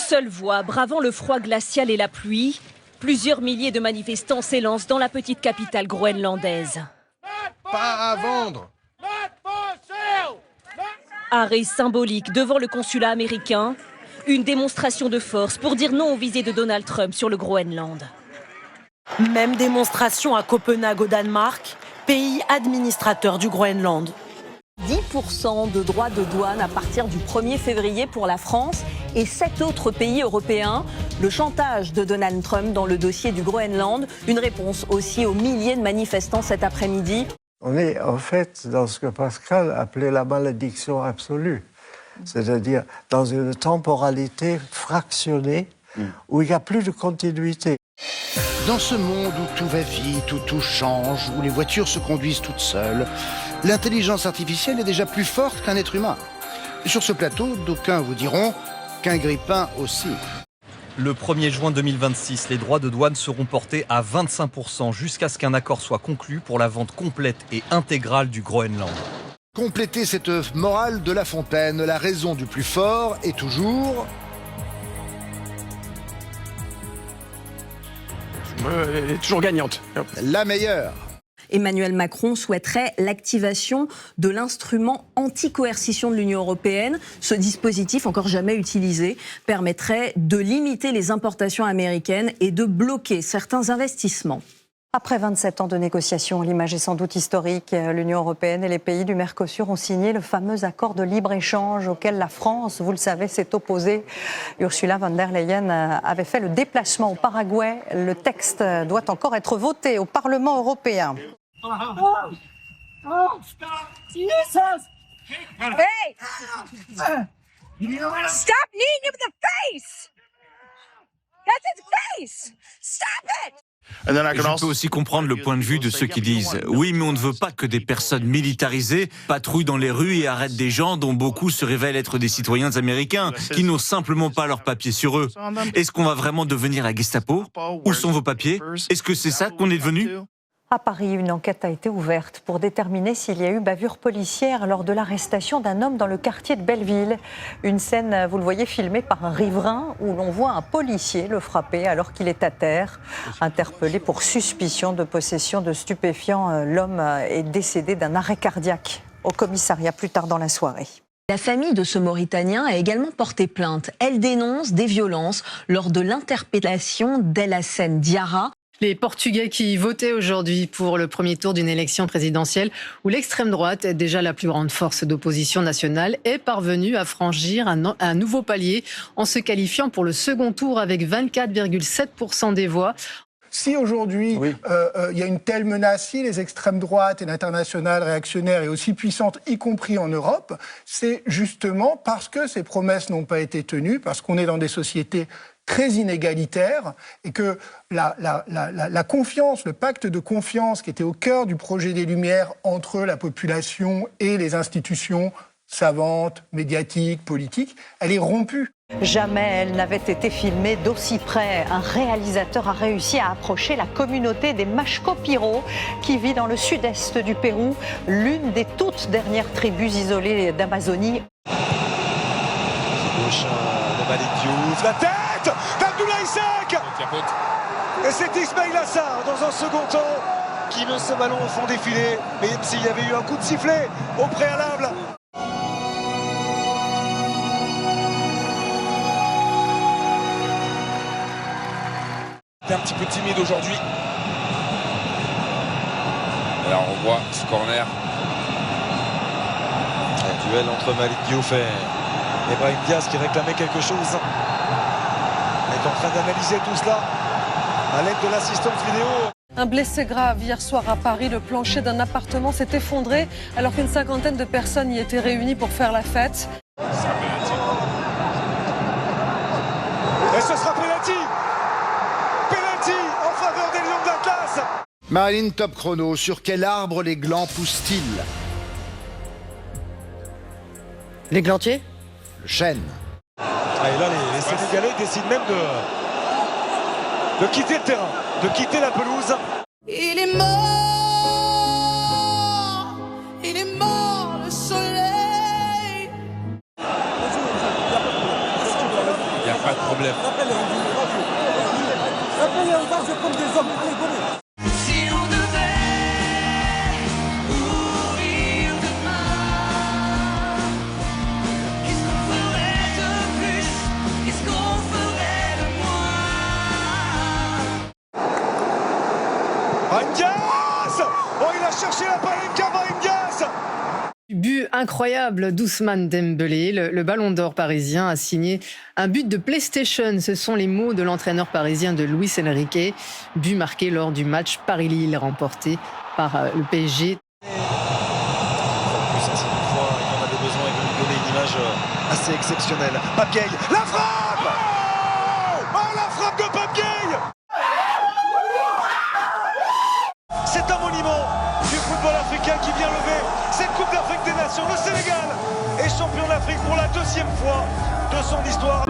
seule voix, bravant le froid glacial et la pluie, plusieurs milliers de manifestants s'élancent dans la petite capitale groenlandaise. Pas à vendre! Arrêt symbolique devant le consulat américain, une démonstration de force pour dire non aux visées de Donald Trump sur le Groenland. Même démonstration à Copenhague au Danemark, pays administrateur du Groenland. 10% de droits de douane à partir du 1er février pour la France et 7 autres pays européens. Le chantage de Donald Trump dans le dossier du Groenland, une réponse aussi aux milliers de manifestants cet après-midi. On est en fait dans ce que Pascal appelait la malédiction absolue, c'est-à-dire dans une temporalité fractionnée où il n'y a plus de continuité. Dans ce monde où tout va vite, où tout change, où les voitures se conduisent toutes seules, l'intelligence artificielle est déjà plus forte qu'un être humain. Sur ce plateau, d'aucuns vous diront qu'un grippin aussi. Le 1er juin 2026, les droits de douane seront portés à 25% jusqu'à ce qu'un accord soit conclu pour la vente complète et intégrale du Groenland. Complétez cette morale de La Fontaine, la raison du plus fort est toujours... Elle est toujours gagnante. La meilleure. Emmanuel Macron souhaiterait l'activation de l'instrument anti-coercition de l'Union européenne. Ce dispositif, encore jamais utilisé, permettrait de limiter les importations américaines et de bloquer certains investissements. Après 27 ans de négociations, l'image est sans doute historique. L'Union européenne et les pays du Mercosur ont signé le fameux accord de libre-échange auquel la France, vous le savez, s'est opposée. Ursula von der Leyen avait fait le déplacement au Paraguay. Le texte doit encore être voté au Parlement européen. Hey! Stop kneeing him in the face! That's his face! Stop it! Je peux aussi comprendre le point de vue de ceux qui disent « Oui, mais on ne veut pas que des personnes militarisées patrouillent dans les rues et arrêtent des gens dont beaucoup se révèlent être des citoyens américains qui n'ont simplement pas leurs papiers sur eux. Est-ce qu'on va vraiment devenir la Gestapo? Où sont vos papiers? Est-ce que c'est ça qu'on est devenu ?» À Paris, une enquête a été ouverte pour déterminer s'il y a eu bavure policière lors de l'arrestation d'un homme dans le quartier de Belleville. Une scène, vous le voyez, filmée par un riverain où l'on voit un policier le frapper alors qu'il est à terre. Interpellé pour suspicion de possession de stupéfiants, l'homme est décédé d'un arrêt cardiaque au commissariat plus tard dans la soirée. La famille de ce Mauritanien a également porté plainte. Elle dénonce des violences lors de l'interpellation d'El Hassen Diarra. Les Portugais qui votaient aujourd'hui pour le premier tour d'une élection présidentielle où l'extrême droite, déjà la plus grande force d'opposition nationale, est parvenue à franchir un nouveau palier en se qualifiant pour le second tour avec 24,7% des voix. Si aujourd'hui, il y a une telle menace, si les extrêmes droites et l'internationale réactionnaire est aussi puissante, y compris en Europe, c'est justement parce que ces promesses n'ont pas été tenues, parce qu'on est dans des sociétés très inégalitaires et que la confiance, le pacte de confiance qui était au cœur du projet des Lumières entre la population et les institutions savantes, médiatiques, politiques, elle est rompue. Jamais elle n'avait été filmée d'aussi près. Un réalisateur a réussi à approcher la communauté des Mashco-Piro qui vit dans le sud-est du Pérou, l'une des toutes dernières tribus isolées d'Amazonie. Gauche de Malik Diouf, la tête d'Abdoulaye Seck. Et c'est Ismaïla Assar dans un second temps qui met ce ballon au fond des filets, même s'il y avait eu un coup de sifflet au préalable. Un petit peu timide aujourd'hui. Alors on voit ce corner. Un duel entre Malik Diouf et Brahim Diaz qui réclamait quelque chose. On est en train d'analyser tout cela à l'aide de l'assistance vidéo. Un blessé grave hier soir à Paris, le plancher d'un appartement s'est effondré alors qu'une cinquantaine de personnes y étaient réunies pour faire la fête. Et ce sera penalty. En faveur des Lions de l'Atlas. Marilyn, top chrono, sur quel arbre les glands poussent-ils? Les glantiers? Le chêne. Ah, et là, les Sénégalais décident même de quitter le terrain, de quitter la pelouse. Il est mort le soleil. Il n'y a pas de problème. problème. Si on devait mourir demain, qu'est-ce qu'on ferait de plus? Qu'est-ce qu'on ferait de moins? Brahim Diaz! Oh, il a cherché la parenka, Brahim Diaz! But incroyable d'Ousmane Dembélé. Le Ballon d'Or parisien a signé un but de PlayStation. Ce sont les mots de l'entraîneur parisien de Luis Enrique. But marqué lors du match Paris-Lille remporté par le PSG. En plus, c'est une fois, il en avait besoin et de lui donner une image assez exceptionnelle. Pape Gueye, la frappe! Oh, la frappe de Pape Gueye! C'est un monument du football africain qui vient lever cette Coupe d'Afrique des Nations. Le Sénégal est champion d'Afrique pour la 2e fois de son histoire.